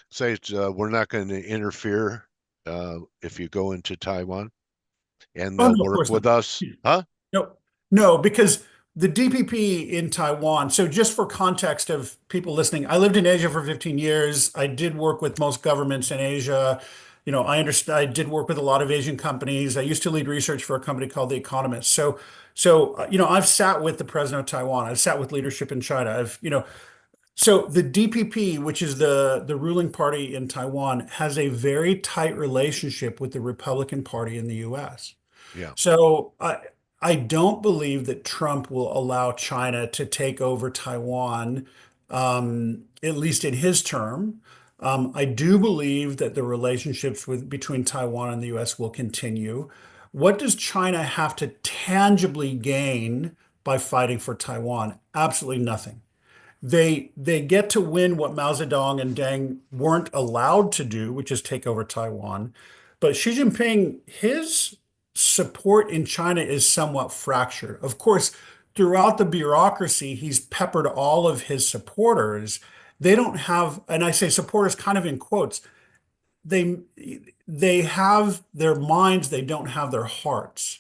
say we're not going to interfere if you go into Taiwan and Oh, they'll no, of work course not. with us? Huh? No, no, because the DPP in Taiwan, so just for context of people listening, I lived in Asia for 15 years. I did work with most governments in Asia. I understand, I did work with a lot of Asian companies. I used to lead research for a company called The Economist. I've sat with the president of Taiwan. I've sat with leadership in China. So the DPP, which is the ruling party in Taiwan, has a very tight relationship with the Republican Party in the US. Yeah. So I don't believe that Trump will allow China to take over Taiwan, at least in his term. I do believe that the relationships between Taiwan and the U.S. will continue. What does China have to tangibly gain by fighting for Taiwan? Absolutely nothing. They get to win what Mao Zedong and Deng weren't allowed to do, which is take over Taiwan. But Xi Jinping, his support in China is somewhat fractured. Of course, throughout the bureaucracy, he's peppered all of his supporters. They don't have, and I say supporters kind of in quotes, they they have their minds, they don't have their hearts.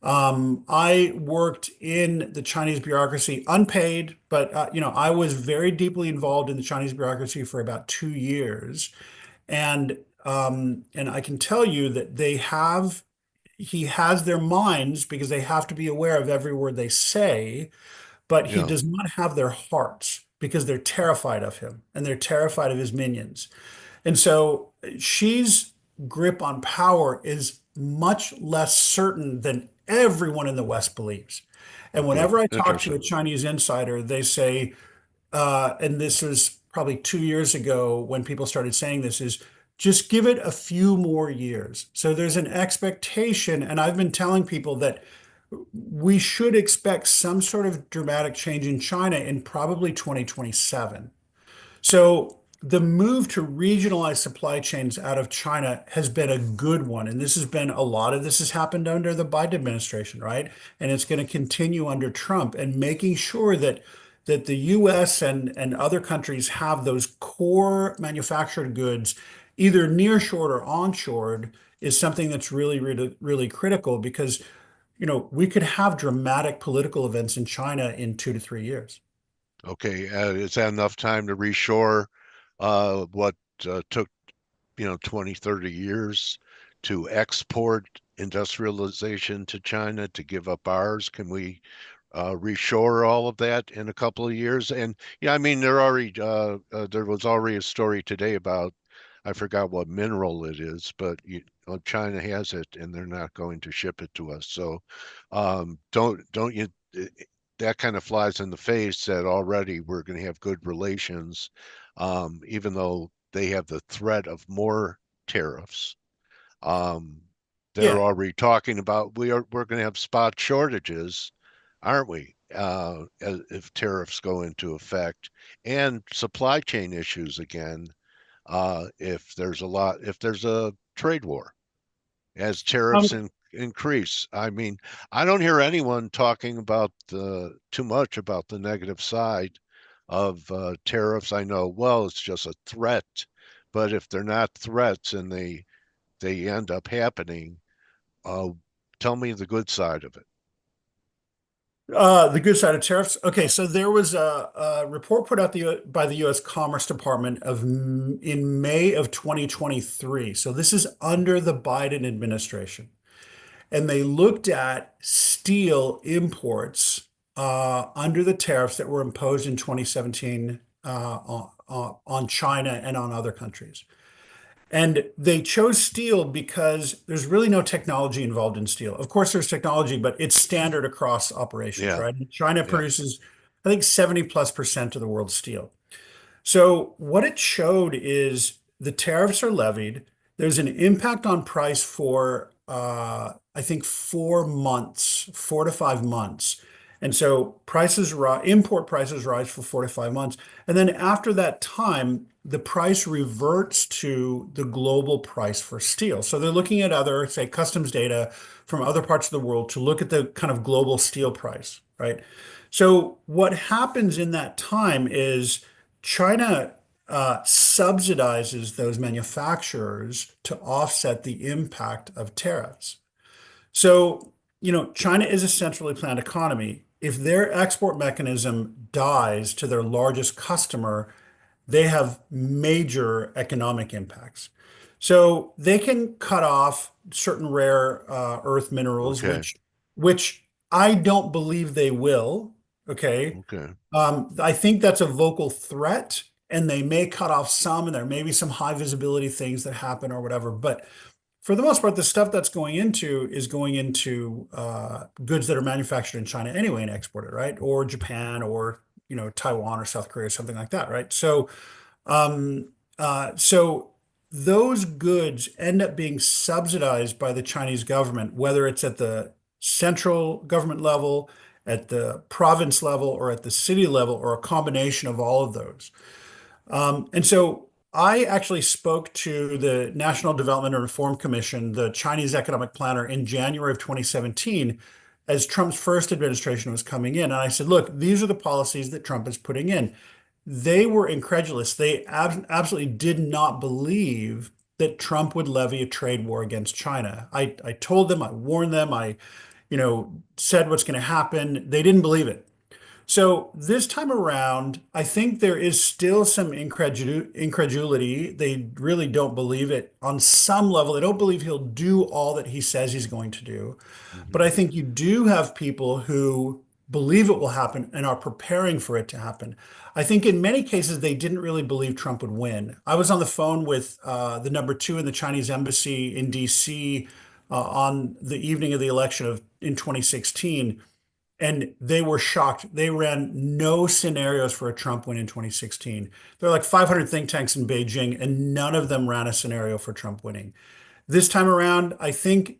I worked in the Chinese bureaucracy unpaid, but I was very deeply involved in the Chinese bureaucracy for about 2 years, and I can tell you that he has their minds because they have to be aware of every word they say, but he Yeah. does not have their hearts because they're terrified of him and they're terrified of his minions. And so Xi's grip on power is much less certain than everyone in the West believes. And Okay. whenever I talk to a Interesting. Chinese insider, they say, and this was probably 2 years ago when people started saying this, is just give it a few more years. So there's an expectation, and I've been telling people that we should expect some sort of dramatic change in China in probably 2027. So the move to regionalize supply chains out of China has been a good one. And this has been a lot of this has happened under the Biden administration, right? And it's going to continue under Trump, and making sure that the US and other countries have those core manufactured goods either nearshored or onshored is something that's really, really, really critical, because we could have dramatic political events in China in 2 to 3 years. Okay, is that enough time to reshore what took 20, 30 years to export industrialization to China to give up ours? Can we reshore all of that in a couple of years? And yeah, I mean, there was already a story today about, I forgot what mineral it is, but China has it and they're not going to ship it to us. So don't you? That kind of flies in the face that already we're going to have good relations, even though they have the threat of more tariffs. They're Yeah. already talking about we're going to have spot shortages, aren't we? If tariffs go into effect, and supply chain issues again, if there's a trade war as tariffs increase. I mean, I don't hear anyone talking about too much about the negative side of tariffs. I know, well, it's just a threat, but if they're not threats and they end up happening, uh, tell me the good side of it. The good side of tariffs. Okay, so there was a report put out by the U.S. Commerce Department in May of 2023. So this is under the Biden administration, and they looked at steel imports under the tariffs that were imposed in 2017 on China and on other countries. And they chose steel because there's really no technology involved in steel. Of course, there's technology, but it's standard across operations, Yeah, right? China yeah, produces, I think, 70+% of the world's steel. So what it showed is the tariffs are levied. There's an impact on price for, I think, 4 months, 4 to 5 months. And so import prices rise for 4 to 5 months. And then after that time, the price reverts to the global price for steel. So they're looking at other, say, customs data from other parts of the world to look at the kind of global steel price, right? So what happens in that time is China subsidizes those manufacturers to offset the impact of tariffs. So, China is a centrally planned economy. If their export mechanism dies to their largest customer, they have major economic impacts. So they can cut off certain rare earth minerals, okay, which I don't believe they will. Okay. okay, I think that's a vocal threat, and they may cut off some, and there may be some high visibility things that happen or whatever. But for the most part, the stuff that's going into is going into goods that are manufactured in China anyway and exported, right? Or Japan, or Taiwan or South Korea or something like that, right? Um, so those goods end up being subsidized by the Chinese government, whether it's at the central government level, at the province level, or at the city level, or a combination of all of those. And so I actually spoke to the National Development and Reform Commission, the Chinese economic planner, in January of 2017, as Trump's first administration was coming in. And I said, look, these are the policies that Trump is putting in. They were incredulous. They absolutely did not believe that Trump would levy a trade war against China. I told them, I warned them, I said what's going to happen. They didn't believe it. So this time around, I think there is still some incredulity. They really don't believe it on some level. They don't believe he'll do all that he says he's going to do. But hmm I think you do have people who believe it will happen and are preparing for it to happen. I think in many cases, they didn't really believe Trump would win. I was on the phone with the number two in the Chinese embassy in DC on the evening of the election in 2016. and they were shocked. They ran no scenarios for a Trump win in 2016. There are like 500 think tanks in Beijing, and none of them ran a scenario for Trump winning. This time around, I think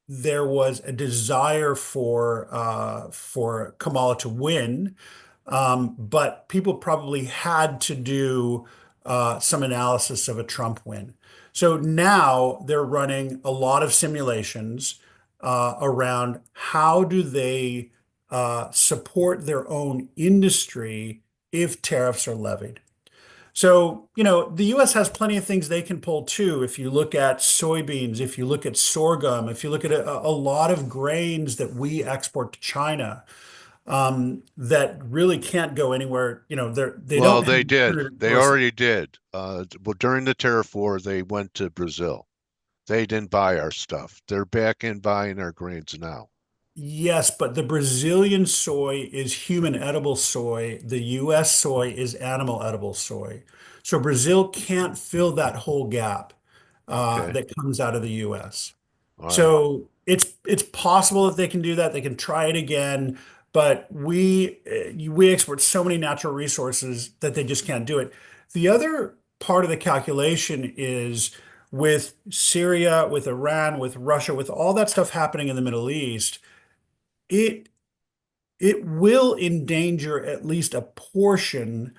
there was a desire for Kamala to win, but people probably had to do some analysis of a Trump win. So now they're running a lot of simulations around how do they support their own industry if tariffs are levied. So, the US has plenty of things they can pull too. If you look at soybeans, if you look at sorghum, if you look at a lot of grains that we export to China, that really can't go anywhere. They Well, don't have they did. alternative They sources. already did. Well, during the tariff war, they went to Brazil. They didn't buy our stuff. They're back in buying our grains now. Yes, but the Brazilian soy is human edible soy. The US soy is animal edible soy. So Brazil can't fill that whole gap Okay. that comes out of the US. All right. So it's possible that they can do that. They can try it again, but we export so many natural resources that they just can't do it. The other part of the calculation is with Syria, with Iran, with Russia, with all that stuff happening in the Middle East, it it will endanger at least a portion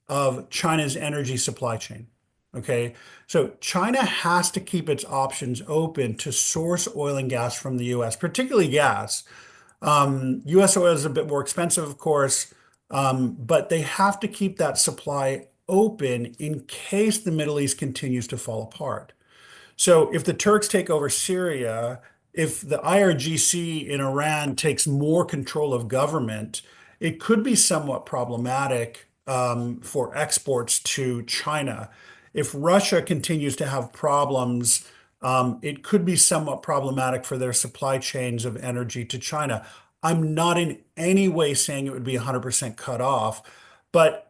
of China's energy supply chain. Okay. So China has to keep its options open to source oil and gas from the US, particularly gas. US oil is a bit more expensive, of course, but they have to keep that supply open in case the Middle East continues to fall apart. So if the Turks take over Syria, if the IRGC in Iran takes more control of government, it could be somewhat problematic for exports to China. If Russia continues to have problems, it could be somewhat problematic for their supply chains of energy to China. I'm not in any way saying it would be 100% cut off, but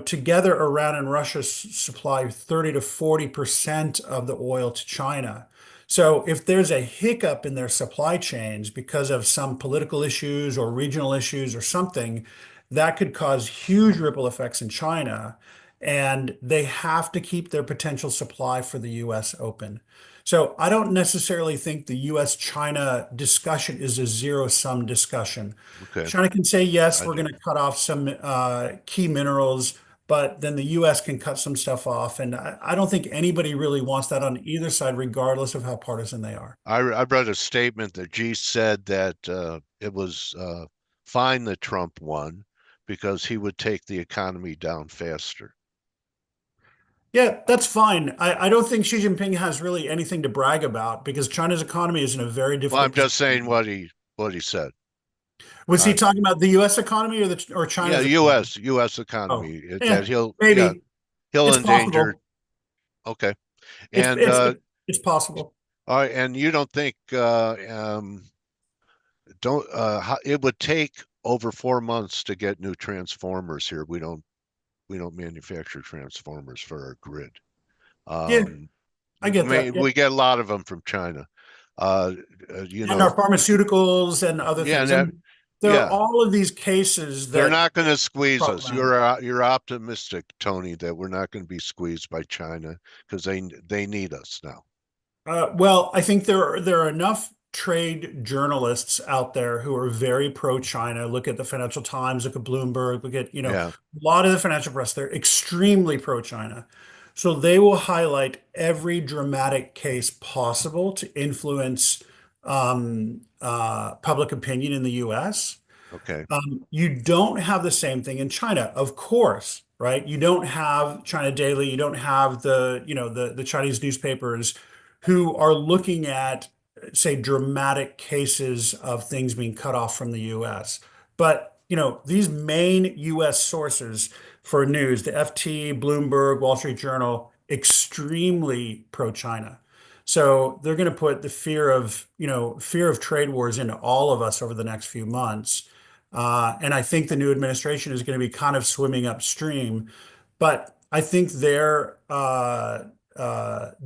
together Iran and Russia supply 30 to 40% of the oil to China. So if there's a hiccup in their supply chains because of some political issues or regional issues or something, that could cause huge ripple effects in China. And they have to keep their potential supply for the US open. So I don't necessarily think the US China discussion is a zero sum discussion. Okay. China can say, yes, I we're do. going to cut off some key minerals, but then the US can cut some stuff off. And I don't think anybody really wants that on either side, regardless of how partisan they are. I read a statement that G said that it was fine that Trump won because he would take the economy down faster. Yeah, that's fine. I don't think Xi Jinping has really anything to brag about because China's economy is in a very Well, I'm difficult just saying position. what he said. Was he talking about the US economy or Yeah, China's economy? U.S. Oh, economy yeah, that maybe. he'll It's endanger. possible. Okay, It's and it's it's possible. all right, and you don't think don't it would take over 4 months to get new transformers here? We don't manufacture transformers for our grid. Yeah, I get that. Yeah. We get a lot of them from China. You And know, our pharmaceuticals and other yeah, things. And there are yeah, all of these cases they're that not going to squeeze us. problematic. You're optimistic, Tony, that we're not going to be squeezed by China because they need us now. Well, I think there are enough trade journalists out there who are very pro-China. Look at the Financial Times, look at Bloomberg, look at, Yeah. a lot of the financial press. They're extremely pro-China. So they will highlight every dramatic case possible to influence public opinion in the US. Okay. You don't have the same thing in China, of course, right? You don't have China Daily, you don't have the Chinese newspapers who are looking at, say, dramatic cases of things being cut off from the US. But, these main US sources for news, the FT, Bloomberg, Wall Street Journal, extremely pro-China. So they're going to put the fear of trade wars into all of us over the next few months. And I think the new administration is going to be kind of swimming upstream, but I think their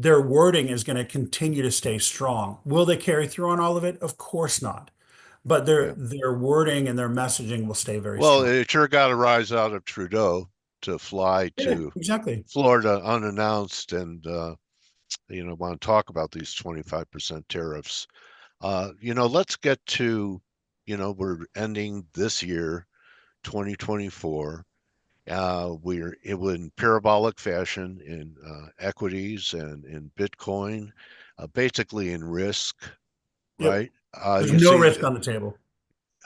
wording is going to continue to stay strong. Will they carry through on all of it? Of course not. but Yeah. their wording and their messaging will stay very Well, strong. it sure got a rise out of Trudeau to fly Yeah, to exactly. Florida unannounced and want to talk about these 25% tariffs. Let's get to, we're ending this year, 2024. We're in parabolic fashion in equities and in Bitcoin, basically in risk, Yep. right? There's You no see, risk on the table.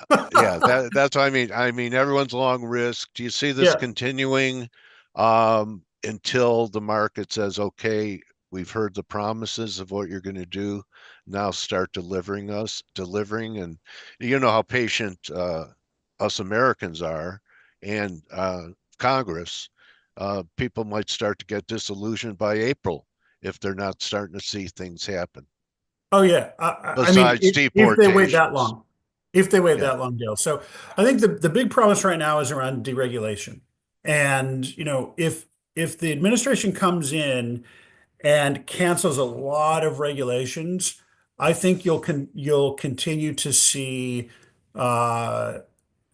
yeah, that's what I mean. I mean, everyone's long risk. Do you see this Yeah. continuing until the market says, okay, we've heard the promises of what you're going to do. Now start delivering. And you know how patient us Americans are and Congress. People might start to get disillusioned by April if they're not starting to see things happen. Oh yeah. I mean, Besides if they wait that deportations. long, if they wait Yeah. that long, Dale. So I think the big promise right now is around deregulation. And, if the administration comes in and cancels a lot of regulations, I think you'll continue to see uh,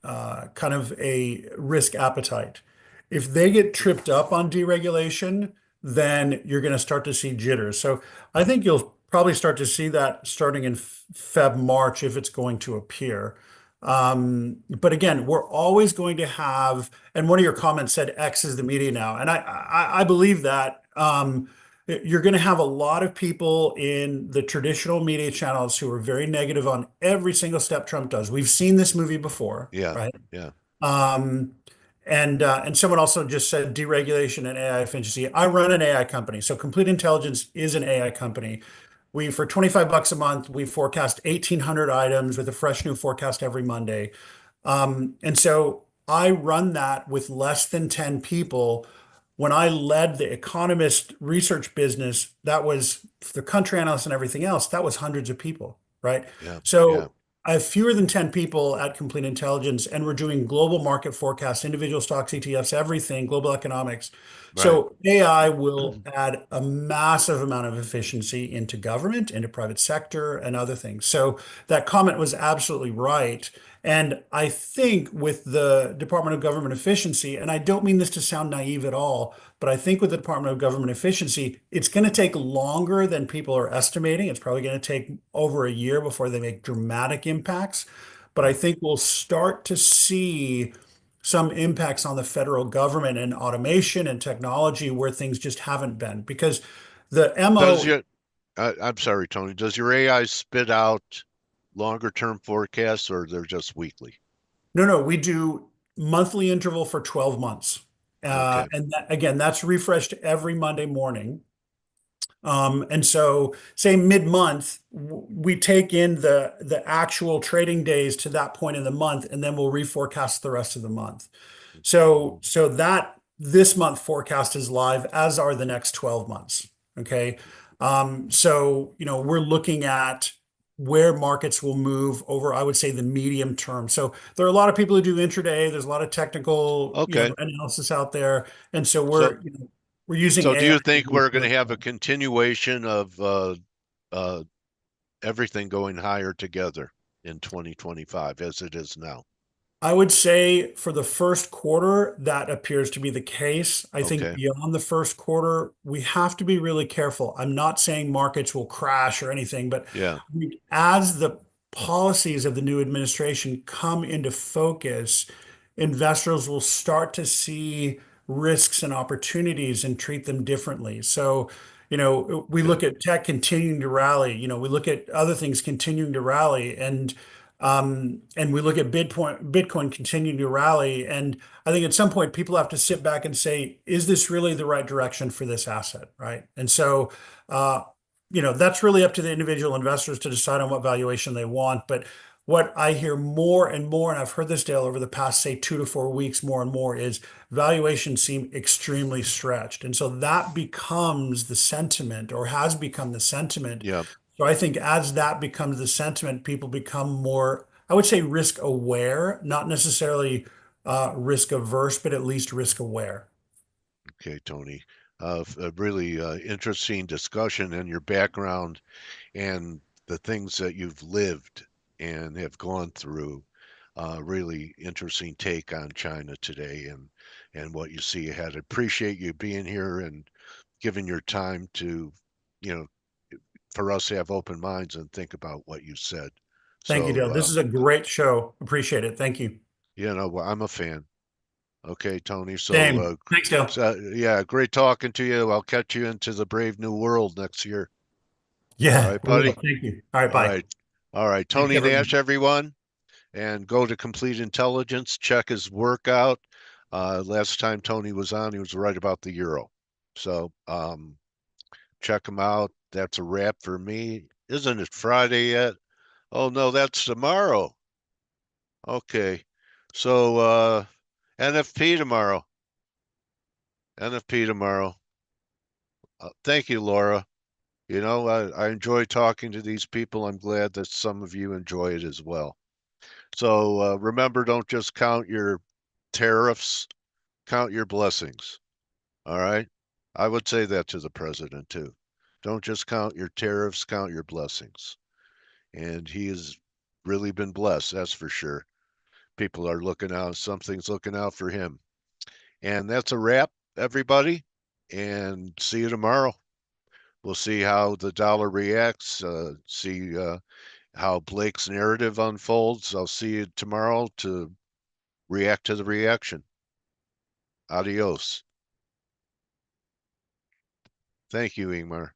kind of a risk appetite. If they get tripped up on deregulation, then you're going to start to see jitters. So I think you'll probably start to see that starting in Feb, March, if it's going to appear. But again, we're always going to have, and one of your comments said X is the media now, and I believe that. You're going to have a lot of people in the traditional media channels who are very negative on every single step Trump does. We've seen this movie before, Yeah. right? Yeah. Um, and someone also just said deregulation and AI efficiency. I run an AI company, so Complete Intelligence is an AI company. We for $25 a month, we forecast 1,800 items with a fresh new forecast every Monday. And so I run that with less than 10 people. When I led the economist research business, that was the country analysts and everything else, that was hundreds of people, right? Yeah. Yeah. So I have fewer than 10 people at Complete Intelligence, and we're doing global market forecasts, individual stocks, ETFs, everything, global economics. Right. So AI will add a massive amount of efficiency into government, into private sector, and other things. So that comment was absolutely right. And I think with the Department of Government Efficiency, and I don't mean this to sound naive at all, but I think with the Department of Government Efficiency, it's going to take longer than people are estimating. It's probably going to take over a year before they make dramatic impacts. But I think we'll start to see some impacts on the federal government and automation and technology where things just haven't been. Because the Does MO, your, I'm sorry, Tony, does your AI spit out longer term forecasts or they're just weekly? no, we do monthly interval for 12 months. Okay. And again, that's refreshed every Monday morning. And so say mid-month, we take in the actual trading days to that point in the month, and then we'll reforecast the rest of the month. So that this month forecast is live, as are the next 12 months. Okay. So we're looking at where markets will move over, I would say, the medium term. So there are a lot of people who do intraday. There's a lot of technical, Okay. analysis out there, and so So we're using so do AI you to think do we're going to really have a well. continuation of uh everything going higher together in 2025 as it is now? I would say for the first quarter, that appears to be the case. I think Okay. beyond the first quarter, we have to be really careful. I'm not saying markets will crash or anything, but Yeah. I think as the policies of the new administration come into focus, investors will start to see risks and opportunities and treat them differently. So, we Okay. look at tech continuing to rally, we look at other things continuing to rally, and we look at Bitcoin continuing to rally. And I think at some point people have to sit back and say, is this really the right direction for this asset? Right. And so, that's really up to the individual investors to decide on what valuation they want. But what I hear more and more, and I've heard this, Dale, over the past, say, 2 to 4 weeks, more and more, is valuations seem extremely stretched. And so that becomes the sentiment, or has become the sentiment. Yeah. So I think as that becomes the sentiment, people become more, I would say, risk aware, not necessarily risk averse, but at least risk aware. Okay, Tony. A really interesting discussion and your background and the things that you've lived and have gone through. Really interesting take on China today and what you see ahead. I appreciate you being here and giving your time to, you know, for us to have open minds and think about what you said. Thank you, Dale. So, This is a great show. Appreciate it. Thank you. you know, I'm a fan. Okay, Tony. Same. Thanks, Dale. Yeah, great talking to you. I'll catch you into the brave new world next year. Yeah, All right, we will. buddy. Thank you. All right, All bye. right. All right. Thanks, Tony everyone. Nash, everyone. And go to Complete Intelligence, check his work out. Last time Tony was on, he was right about the euro. So check him out. That's a wrap for me. Isn't it Friday yet? Oh no, that's tomorrow. Okay. So NFP tomorrow. NFP tomorrow. Thank you, Laura. You know, I enjoy talking to these people. I'm glad that some of you enjoy it as well. So remember, don't just count your tariffs, count your blessings. All right. I would say that to the president too. Don't just count your tariffs, count your blessings. And he has really been blessed, that's for sure. People are looking out, something's looking out for him. And that's a wrap, everybody. And see you tomorrow. We'll see how the dollar reacts, see how Blake's narrative unfolds. I'll see you tomorrow to react to the reaction. Adios. Thank you, Ingmar.